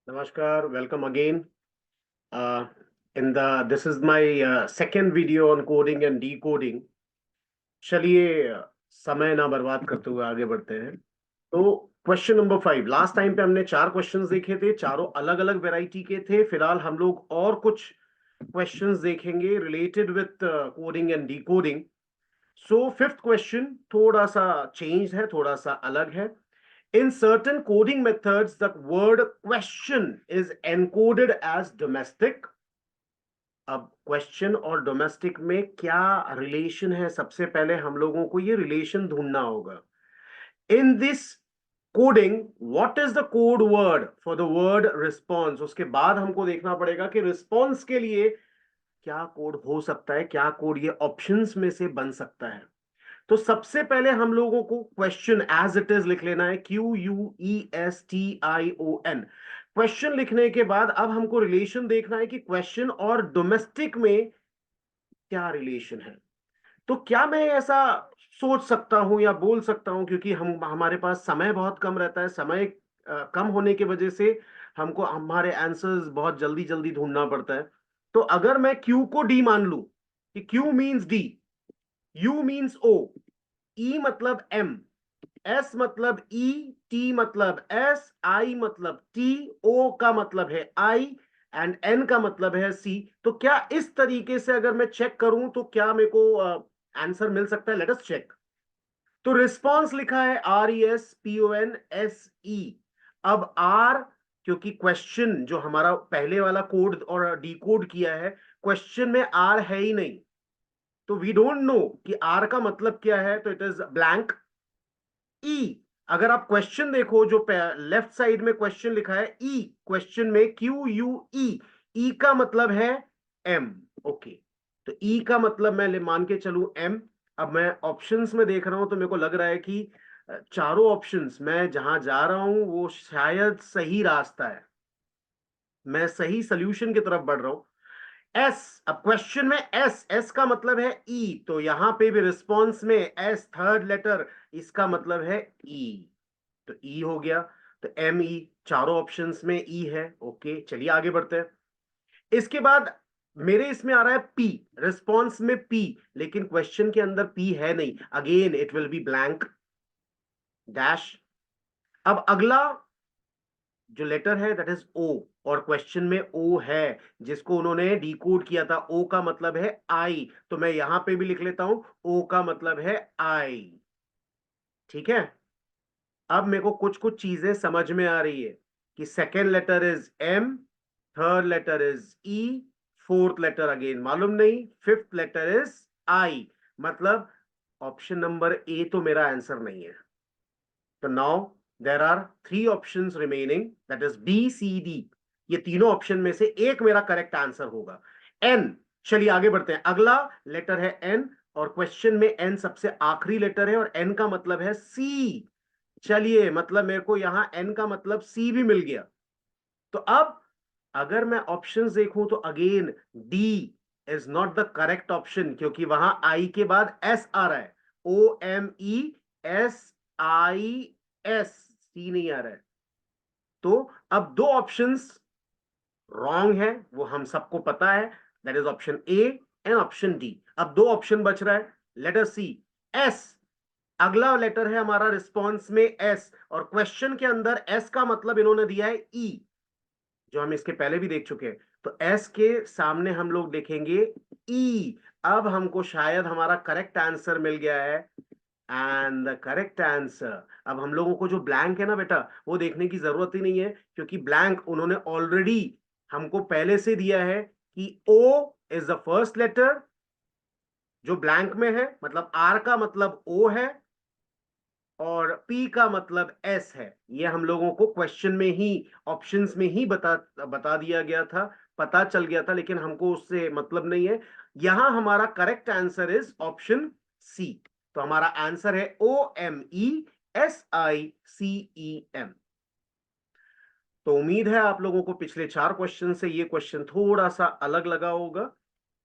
Namaskar, welcome again. In the This is my second video on coding and decoding. चलिए समय ना बर्बाद करते हुए आगे बढ़ते हैं। तो क्वेश्चन नंबर 5, लास्ट टाइम पे हमने 4 क्वेश्चंस देखे थे, चारों अलग अलग वेराइटी के थे। फिलहाल हम लोग और कुछ क्वेश्चंस देखेंगे related with coding and decoding. So fifth question थोड़ा सा चेंज है, थोड़ा सा अलग है। In certain coding methods, the word question is encoded as domestic. अब क्वेश्चन और डोमेस्टिक में क्या रिलेशन है, सबसे पहले हम लोगों को ये रिलेशन ढूंढना होगा। In this coding, what is the code word for the word response? उसके बाद हमको देखना पड़ेगा कि रिस्पॉन्स के लिए क्या कोड हो सकता है, क्या कोड ये ऑप्शंस में से बन सकता है। तो सबसे पहले हम लोगों को क्वेश्चन एज इट इज लिख लेना है, QUESTION। क्वेश्चन लिखने के बाद अब हमको रिलेशन देखना है कि क्वेश्चन और डोमेस्टिक में क्या रिलेशन है। तो क्या मैं ऐसा सोच सकता हूं या बोल सकता हूं, क्योंकि हम हमारे पास समय बहुत कम रहता है, समय कम होने की वजह से हमको हमारे आंसर्स बहुत जल्दी जल्दी ढूंढना पड़ता है। तो अगर मैं Q को D मान लूं कि Q means D, U means O, E मतलब M, S मतलब E, T मतलब S, I मतलब T, O का मतलब है I एंड N का मतलब है C। तो क्या इस तरीके से अगर मैं चेक करूं तो क्या मेरे को आंसर मिल सकता है? Let us check. तो रिस्पॉन्स लिखा है RESPONSE। अब R, क्योंकि क्वेश्चन जो हमारा पहले वाला कोड और डिकोड किया है, क्वेश्चन में R है ही नहीं, तो वी डोंट नो कि R का मतलब क्या है, तो इट इज ब्लैंक। ई, अगर आप क्वेश्चन देखो जो लेफ्ट साइड में क्वेश्चन लिखा है ई, क्वेश्चन में QUE, ई का मतलब है एम। ओके, तो ई का मतलब मैं मान के चलू एम। अब मैं ऑप्शंस में देख रहा हूं तो मेरे को लग रहा है कि चारों ऑप्शंस मैं जहां जा रहा हूं वो शायद सही रास्ता है, मैं सही सोल्यूशन की तरफ बढ़ रहा हूं। एस, अब क्वेश्चन में एस, एस का मतलब है ई, तो यहां पे भी रिस्पॉन्स में एस थर्ड लेटर, इसका मतलब है ई, तो ई हो गया। तो एम ई, चारों ऑप्शंस में ई है। ओके, चलिए आगे बढ़ते हैं। इसके बाद मेरे इसमें आ रहा है पी, रिस्पॉन्स में पी, लेकिन क्वेश्चन के अंदर पी है नहीं, again it will B blank dash. अब अगला जो लेटर है दैट इज ओ, और क्वेश्चन में ओ है जिसको उन्होंने डिकोड किया था। ओ का मतलब है आई, तो मैं यहां पे भी लिख लेता हूं ओ का मतलब है आई। ठीक है, अब मेरे को कुछ कुछ चीजें समझ में आ रही है कि second letter is M, third letter is E, fourth letter again मालूम नहीं, फिफ्थ लेटर इज आई, मतलब ऑप्शन नंबर ए तो मेरा आंसर नहीं है। तो now there are three options remaining, that is BCD। ये तीनों ऑप्शन में से एक मेरा करेक्ट आंसर होगा। एन, चलिए आगे बढ़ते हैं। अगला लेटर है एन, और क्वेश्चन में एन सबसे आखिरी लेटर है और एन का मतलब है सी। चलिए, मतलब मेरे को यहां एन का मतलब सी भी मिल गया। तो अब अगर मैं ऑप्शंस देखूं तो again D is not the correct option, क्योंकि वहां आई के बाद एस आ रहा है, OMESIS, सी नहीं आ रहा है। तो अब दो ऑप्शंस रॉन्ग है, वो हम सबको पता है, that is option A and option D. अब दो ऑप्शन बच रहा है, लेटर सी, एस, अगला लेटर है हमारा रिस्पॉन्स में एस, और क्वेश्चन के अंदर एस का मतलब इन्होंने दिया है ई, जो हम इसके पहले भी देख चुके हैं। तो एस के सामने हम लोग देखेंगे ई। अब हमको शायद हमारा करेक्ट आंसर मिल गया है, एंड द करेक्ट आंसर, अब हम लोगों को जो ब्लैंक है ना बेटा, वो देखने की जरूरत ही नहीं है, क्योंकि ब्लैंक उन्होंने ऑलरेडी हमको पहले से दिया है कि O is the first letter जो ब्लैंक में है, मतलब आर का मतलब ओ है और पी का मतलब एस है। ये हम लोगों को क्वेश्चन में ही, ऑप्शंस में ही बता बता दिया गया था, पता चल गया था, लेकिन हमको उससे मतलब नहीं है। यहां हमारा correct answer is option C. तो हमारा आंसर है OMESICEM। तो उम्मीद है आप लोगों को पिछले 4 क्वेश्चन से ये क्वेश्चन थोड़ा सा अलग लगा होगा।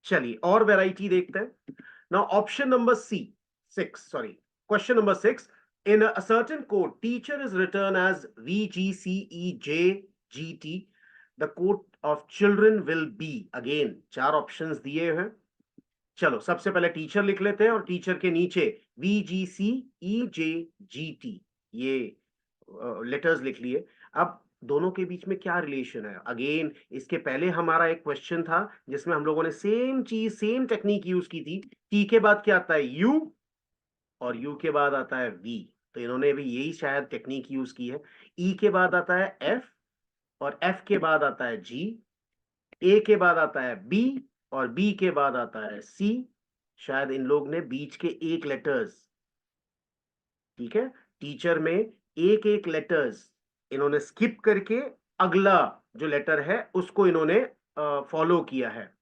चलिए और वैरायटी देखते हैं। Now option number C, 6, sorry, question number 6, in a certain code teacher is written as VGCEJGT, the coat of children will be, again 4 options दिए हैं। चलो सबसे पहले टीचर लिख लेते हैं और टीचर के नीचे VGCEJGT ये लेटर्स लिख लिए। अब दोनों के बीच में क्या रिलेशन है? अगेन इसके पहले हमारा एक क्वेश्चन था जिसमें हम लोगों ने सेम चीज सेम टेक्निक यूज की थी। टी के बाद क्या आता है? यू, और यू के बाद आता है वी, तो इन्होंने भी यही शायद टेक्निक यूज की है। ई के बाद आता है एफ, और एफ के बाद आता है जी, ए के बाद आता है बी, और बी के बाद आता है सी। शायद इन लोग ने बीच के एक लेटर्स, ठीक है, टीचर में एक एक लेटर्स इन्होंने स्किप करके अगला जो लेटर है उसको इन्होंने फॉलो किया है।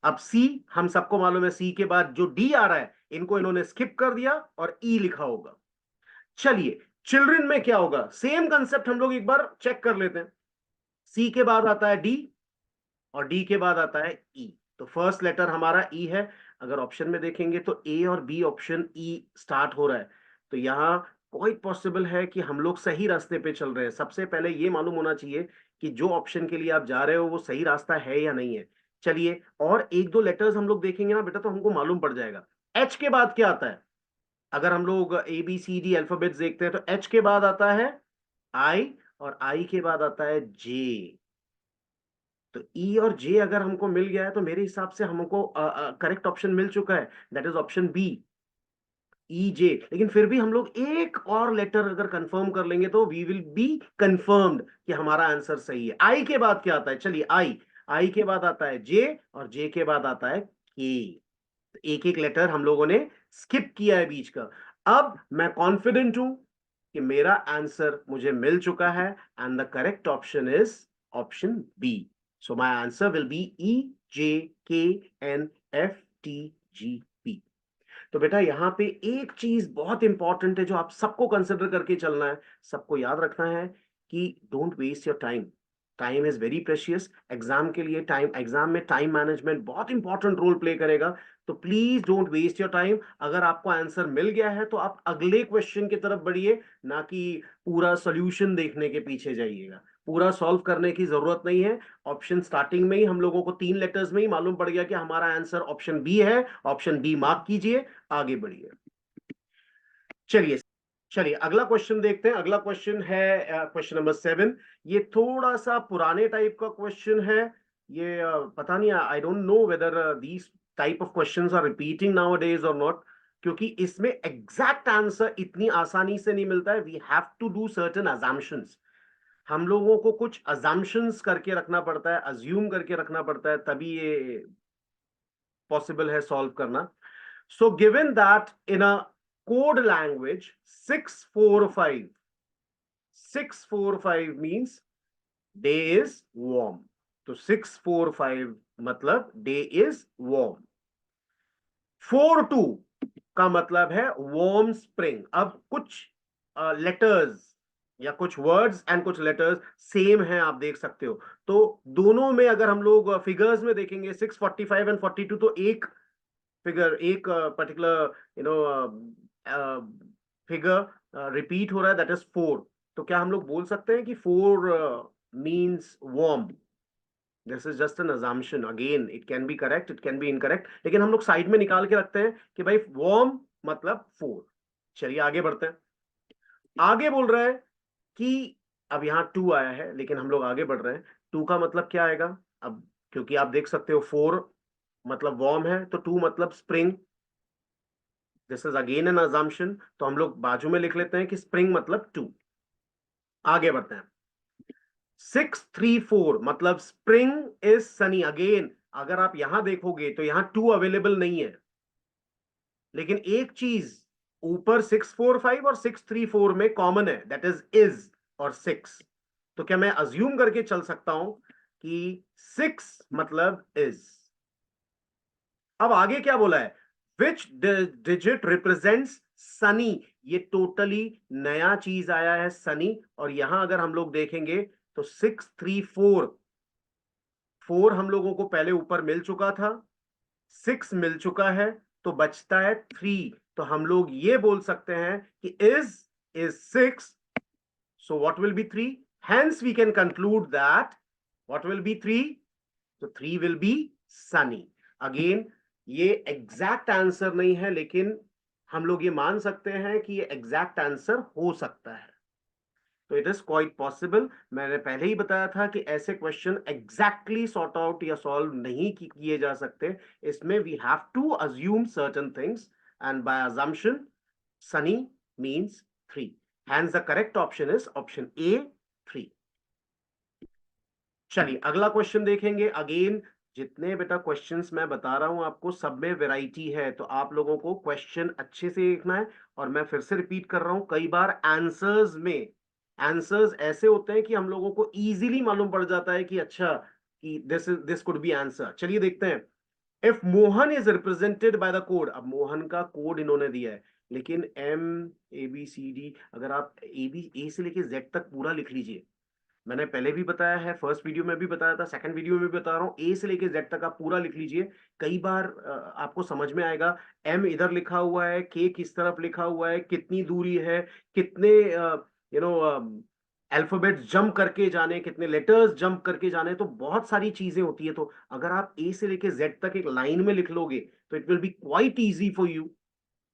अब सी हम सबको मालूम है, सी के बाद जो डी आ रहा है इनको इन्होंने स्किप कर दिया और ई लिखा होगा। चलिए चिल्ड्रन में क्या होगा, सेम कंसेप्ट हम लोग एक बार चेक कर लेते हैं। सी के बाद आता है डी, और डी के बाद आता है ई, तो फर्स्ट लेटर हमारा ई है। अगर ऑप्शन में देखेंगे तो ए और बी ऑप्शन ई स्टार्ट हो रहा है, तो यहां क्वाइट पॉसिबल है कि हम लोग सही रास्ते पे चल रहे हैं। सबसे पहले ये मालूम होना चाहिए कि जो ऑप्शन के लिए आप जा रहे हो वो सही रास्ता है या नहीं है। चलिए और एक दो लेटर्स हम लोग देखेंगे ना बेटा तो हमको मालूम पड़ जाएगा। एच के बाद क्या आता है? अगर हम लोग A B C D alphabets देखते हैं तो एच के बाद आता है आई, और आई के बाद आता है जे। तो ई और जे अगर हमको मिल गया है तो मेरे हिसाब से हमको करेक्ट ऑप्शन मिल चुका है, दैट इज ऑप्शन बी, ई जे। लेकिन फिर भी हम लोग एक और लेटर अगर कंफर्म कर लेंगे तो वी विल बी कंफर्म्ड कि हमारा आंसर सही है। आई के बाद क्या आता है? चलिए आई, आई के बाद आता है जे, और जे के बाद आता है के। एक एक लेटर हम लोगों ने स्किप किया है बीच का। अब मैं कॉन्फिडेंट हूं कि मेरा आंसर मुझे मिल चुका है, and the correct option is option B. So my answer will be EJKNFTGP। तो बेटा यहां पे एक चीज बहुत इंपॉर्टेंट है जो आप सबको कंसिडर करके चलना है, सबको याद रखना है कि don't waste your time. Time is very precious. Exam के लिए टाइम, एग्जाम में टाइम मैनेजमेंट बहुत इंपॉर्टेंट रोल प्ले करेगा। तो please don't waste your time. अगर आपको आंसर मिल गया है तो आप अगले क्वेश्चन की तरफ बढ़िए, ना कि पूरा सोल्यूशन देखने के पीछे जाइएगा। पूरा सॉल्व करने की जरूरत नहीं है। ऑप्शन स्टार्टिंग में ही हम लोगों को 3 लेटर्स में ही मालूम पड़ गया कि हमारा आंसर ऑप्शन बी है। ऑप्शन बी मार्क कीजिए, आगे बढ़िए। चलिए चलिए अगला क्वेश्चन देखते हैं। अगला क्वेश्चन है क्वेश्चन नंबर 7। ये थोड़ा सा पुराने टाइप का क्वेश्चन है। ये पता नहीं, I don't know whether these type of questions are repeating nowadays और नॉट, क्योंकि इसमें एग्जैक्ट आंसर इतनी आसानी से नहीं मिलता है। We have to do certain assumptions. हम लोगों को कुछ अजम्पशंस करके रखना पड़ता है, अज्यूम करके रखना पड़ता है, तभी ये पॉसिबल है सॉल्व करना। So given that in a code language 645, 645 means day is warm. तो 645 मतलब day is warm. 42 का मतलब है warm spring. अब कुछ लेटर्स या कुछ वर्ड्स एंड कुछ लेटर्स सेम हैं, आप देख सकते हो। तो दोनों में अगर हम लोग फिगर्स में देखेंगे 645 एंड 42, तो एक फिगर, एक पर्टिकुलर फिगर रिपीट हो रहा है, दैट इज 4। तो क्या हम लोग बोल सकते हैं कि 4 means warm? This is just an assumption. Again it can be correct, it can be incorrect, लेकिन हम लोग साइड में निकाल के रखते हैं कि भाई वार्म मतलब 4। चलिए आगे बढ़ते हैं। आगे बोल रहे हैं कि अब यहां 2 आया है, लेकिन हम लोग आगे बढ़ रहे हैं। 2 का मतलब क्या आएगा? अब क्योंकि आप देख सकते हो 4 मतलब वार्म है, तो 2 मतलब spring. This is again an assumption, तो हम लोग बाजू में लिख लेते हैं कि स्प्रिंग मतलब 2। आगे बढ़ते हैं। 634 मतलब स्प्रिंग इज सनी। अगेन अगर आप यहां देखोगे तो यहां 2 अवेलेबल नहीं है, लेकिन एक चीज ऊपर 645 और 634 में कॉमन है, दैट इज और 6। तो क्या मैं अज्यूम करके चल सकता हूं कि 6 मतलब इज? अब आगे क्या बोला है? विच डिजिट रिप्रेजेंट्स सनी। ये टोटली नया चीज आया है, सनी। और यहां अगर हम लोग देखेंगे तो 634, 4 हम लोगों को पहले ऊपर मिल चुका था, 6 मिल चुका है, तो बचता है 3। तो हम लोग ये बोल सकते हैं कि is 6, so what will be 3? Hence we can conclude that what will be 3? तो 3 विल बी सनी। अगेन ये एग्जैक्ट आंसर नहीं है, लेकिन हम लोग ये मान सकते हैं कि ये एग्जैक्ट आंसर हो सकता है। तो इट इज क्वाइट पॉसिबल। मैंने पहले ही बताया था कि ऐसे क्वेश्चन एग्जैक्टली सॉर्ट आउट या सॉल्व नहीं किए जा सकते। इसमें we have to assume certain things, and by assumption sunny means 3। Hence the correct option is option A, 3। चलिए अगला क्वेश्चन देखेंगे। अगेन जितने बेटा क्वेश्चंस मैं बता रहा हूं आपको, सब में वैरायटी है, तो आप लोगों को क्वेश्चन अच्छे से देखना है। और मैं फिर से रिपीट कर रहा हूं, कई बार आंसर्स में आंसर्स ऐसे होते हैं कि हम लोगों को इजीली मालूम पड़ जाता है कि अच्छा, कि दिस कुड बी आंसर। चलिए देखते हैं। If Mohan is represented by the code, अब मोहन का कोड इन्होंने दिया है, लेकिन M A B C D, अगर आप ए से लेके जेड तक पूरा लिख लीजिए। मैंने पहले भी बताया है, फर्स्ट वीडियो में भी बताया था, सेकंड वीडियो में भी बता रहा हूं, ए से लेके जेड तक आप पूरा लिख लीजिए। कई बार आपको समझ में आएगा एम इधर लिखा हुआ है, के किस तरफ लिखा हुआ है, कितनी दूरी है, कितने यू नो अल्फाबेट जंप करके जाने, कितने लेटर्स जंप करके जाने, तो बहुत सारी चीजें होती है। तो अगर आप ए से लेके जेड तक एक लाइन में लिख लोगे तो it will be quite easy for you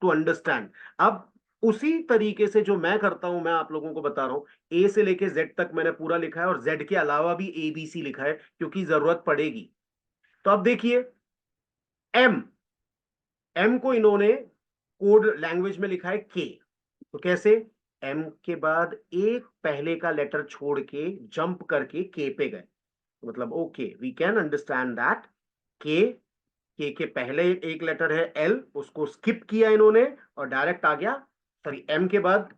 to understand. अब उसी तरीके से जो मैं करता हूं, मैं आप लोगों को बता रहा हूं। ए से लेके जेड तक मैंने पूरा लिखा है, और जेड के अलावा भी ए बी सी लिखा है, क्योंकि जरूरत पड़ेगी। तो अब देखिए, एम एम को इन्होंने कोड लैंग्वेज में लिखा है के। तो कैसे? एम के बाद एक पहले का लेटर छोड़ के जंप करके के पे गए, मतलब okay, we can understand that के पहले एक लेटर है एल, उसको स्किप किया इन्होंने और डायरेक्ट आ गया। सॉरी, एम के बाद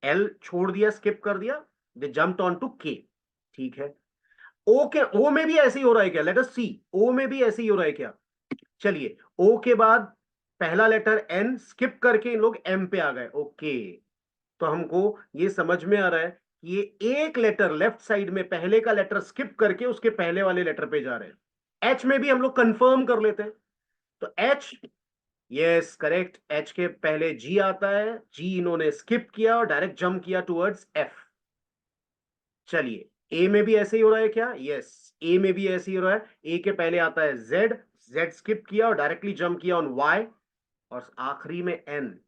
एल छोड़ दिया, स्किप कर दिया, दे जंप्ड ऑन टू के। ठीक है। ओ के, ओ में भी ऐसे ही हो रहा है क्या? लेट अस सी, ओ में भी ऐसे ही हो रहा है क्या? चलिए, ओ के बाद पहला लेटर एन स्किप करके इन लोग एम पे आ गए। ओके, तो हमको ये समझ में आ रहा है कि ये एक लेटर लेफ्ट साइड में पहले का लेटर स्किप करके उसके पहले वाले लेटर पे जा रहे हैं। एच में भी हम लोग कंफर्म कर लेते हैं। तो एच, यस करेक्ट, एच के पहले जी आता है, जी इन्होंने स्किप किया और डायरेक्ट जंप किया टुवर्ड्स एफ। चलिए, ए में भी ऐसे ही हो रहा है क्या? यस, ए में भी ऐसे ही हो रहा है। ए के पहले आता है जेड, जेड स्किप किया और डायरेक्टली जंप किया ऑन वाई। और आखिरी में एन,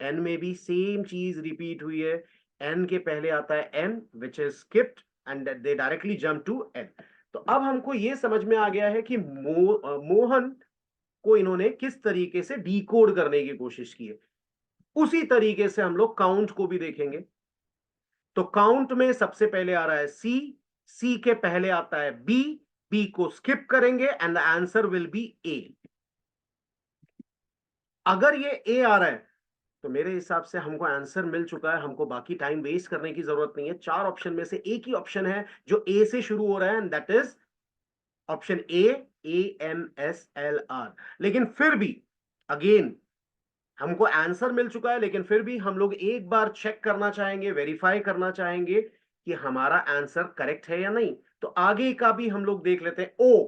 एन में भी सेम चीज रिपीट हुई है। एन के पहले आता है N which is skipped and they directly jump to N. तो अब हमको ये समझ में आ गया है कि मोहन को इन्होंने किस तरीके से डीकोड करने की कोशिश की है। उसी तरीके से हम लोग काउंट को भी देखेंगे। तो काउंट में सबसे पहले आ रहा है सी, सी के पहले आता है बी, बी को स्किप करेंगे and the answer will be A. अगर ये ए आ रहा है तो मेरे हिसाब से हमको आंसर मिल चुका है, हमको बाकी टाइम वेस्ट करने की जरूरत नहीं है। चार ऑप्शन में से एक ही ऑप्शन है जो ए से शुरू हो रहा है, and that is option A, AMSLR। लेकिन फिर भी अगेन हमको आंसर मिल चुका है, लेकिन फिर भी हम लोग एक बार चेक करना चाहेंगे, वेरीफाई करना चाहेंगे कि हमारा आंसर करेक्ट है या नहीं। तो आगे का भी हम लोग देख लेते हैं। ओ,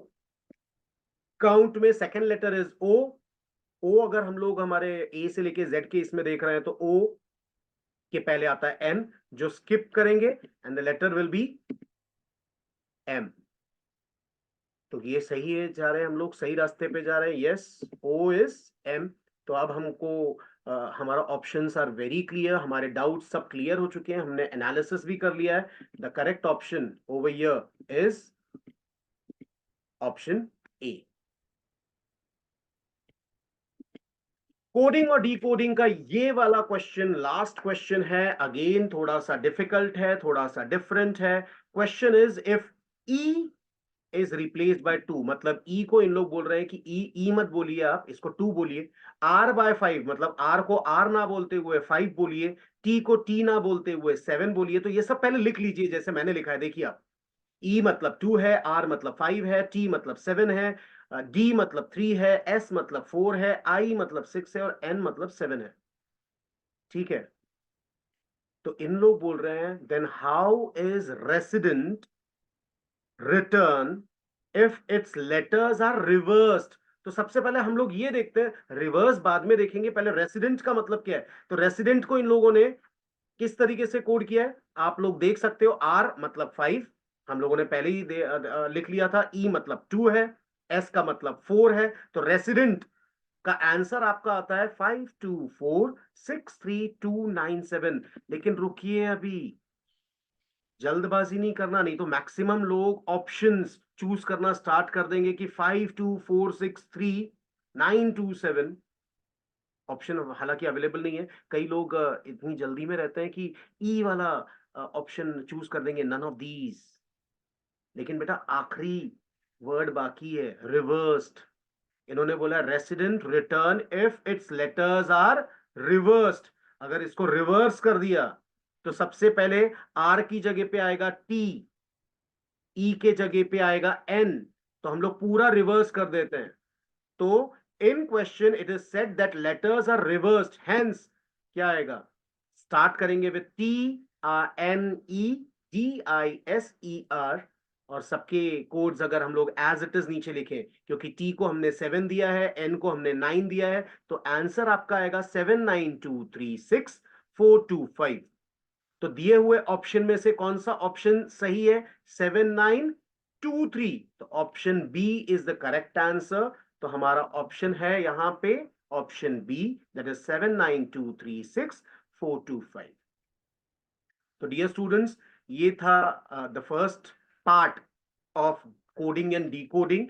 काउंट में सेकेंड लेटर इज ओ। ओ अगर हम लोग हमारे ए से लेके जेड के इसमें देख रहे हैं, तो ओ के पहले आता है एन, जो स्किप करेंगे and the letter will be M. तो ये सही है, जा रहे हैं हम लोग सही रास्ते पे जा रहे हैं। Yes, O is M. तो अब हमको हमारा ऑप्शंस आर वेरी क्लियर, हमारे डाउट्स सब क्लियर हो चुके हैं, हमने एनालिसिस भी कर लिया है। The correct option over here is option A. Coding और डिकोडिंग का ये वाला क्वेश्चन लास्ट क्वेश्चन है। अगेन थोड़ा सा डिफिकल्ट है, थोड़ा सा डिफरेंट है। Question is if E is replaced by 2, मतलब ई को इन लोग बोल रहे हैं कि ई मत बोलिए, आप इसको 2 बोलिए। आर बाय 5, मतलब आर को आर ना बोलते हुए 5 बोलिए। टी को टी ना बोलते हुए 7 बोलिए। तो ये सब पहले लिख लीजिए जैसे मैंने लिखा है। देखिए आप, ई मतलब 2 है, आर मतलब 5 है, टी मतलब 7 है, डी मतलब 3 है, एस मतलब 4 है, आई मतलब 6 है और एन मतलब 7 है। ठीक है। तो इन लोग बोल रहे हैं then how is resident return if it's letters are reversed. तो सबसे पहले हम लोग ये देखते हैं, रिवर्स बाद में देखेंगे, पहले रेसिडेंट का मतलब क्या है। तो रेसिडेंट को इन लोगों ने किस तरीके से कोड किया है आप लोग देख सकते हो। आर मतलब 5, हम लोगों ने पहले ही लिख लिया था, ई मतलब 2 है, एस का मतलब 4 है, तो रेसिडेंट का आंसर आपका आता है 52463297। लेकिन रुकिए, अभी जल्दबाजी नहीं करना, नहीं तो मैक्सिमम लोग ऑप्शंस चूज करना स्टार्ट कर देंगे कि 52463927। ऑप्शन हालांकि अवेलेबल नहीं है, कई लोग इतनी जल्दी में रहते हैं कि ई वाला ऑप्शन चूज कर देंगे, नन ऑफ दीज। लेकिन बेटा आखिरी वर्ड बाकी है, रिवर्स्ड। इन्होंने बोला resident return if it's letters are reversed. अगर इसको रिवर्स कर दिया तो सबसे पहले आर की जगह पे आएगा टी, ई के जगह पे आएगा एन, तो हम लोग पूरा रिवर्स कर देते हैं। तो in question it is said that letters are reversed, hence क्या आएगा, स्टार्ट करेंगे with T, N E D I S E R, और सबके कोड्स अगर हम लोग एज इट इज नीचे लिखें, क्योंकि टी को हमने 7 दिया है, एन को हमने 9 दिया है, तो आंसर आपका आएगा 79236425। तो दिए हुए ऑप्शन में से कौन सा ऑप्शन सही है, 7923, तो option B is the correct answer. तो हमारा ऑप्शन है यहां पे ऑप्शन बी, दैट इज 79236425। तो डियर स्टूडेंट्स, ये था the first part of coding and decoding.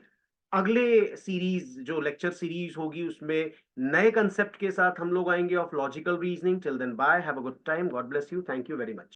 अगले सीरीज जो लेक्चर सीरीज होगी उसमें नए कंसेप्ट के साथ हम लोग आएंगे of logical reasoning. Till then bye, have a good time, God bless you, thank you very much.